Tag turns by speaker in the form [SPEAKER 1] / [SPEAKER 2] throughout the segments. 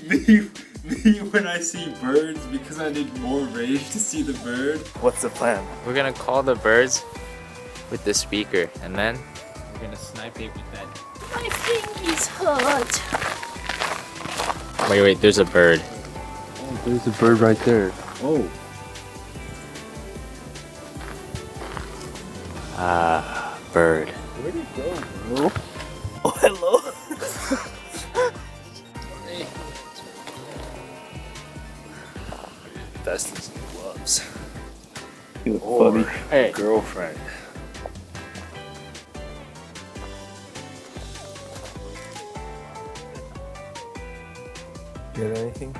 [SPEAKER 1] Me when I see birds because I need more range to see the bird.
[SPEAKER 2] What's the plan?
[SPEAKER 3] We're gonna call the birds with the speaker, and then we're gonna snipe it with that.
[SPEAKER 4] My fingies hurt.
[SPEAKER 3] Wait, there's a bird.
[SPEAKER 2] Oh, there's a bird right there.
[SPEAKER 1] Oh.
[SPEAKER 3] Ah, bird.
[SPEAKER 2] Where'd it go, bro? Oh, hello.
[SPEAKER 3] That's these gloves.
[SPEAKER 2] You look
[SPEAKER 3] Or,
[SPEAKER 2] funny.
[SPEAKER 3] hey.
[SPEAKER 2] Girlfriend. Get anything?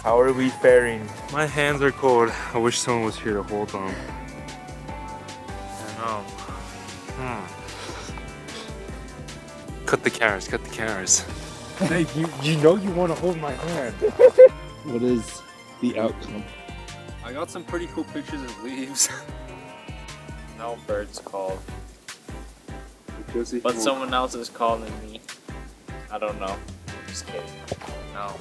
[SPEAKER 2] How are we faring?
[SPEAKER 5] My hands are cold. I wish someone was here to hold them. I know. Cut the cameras, cut the cameras.
[SPEAKER 2] Hey, you know you want to hold my hand. What is the outcome?
[SPEAKER 5] I got some pretty cool pictures of leaves.
[SPEAKER 3] No birds called,
[SPEAKER 5] Josie,
[SPEAKER 3] but someone else is calling me. I don't know. Just kidding. No.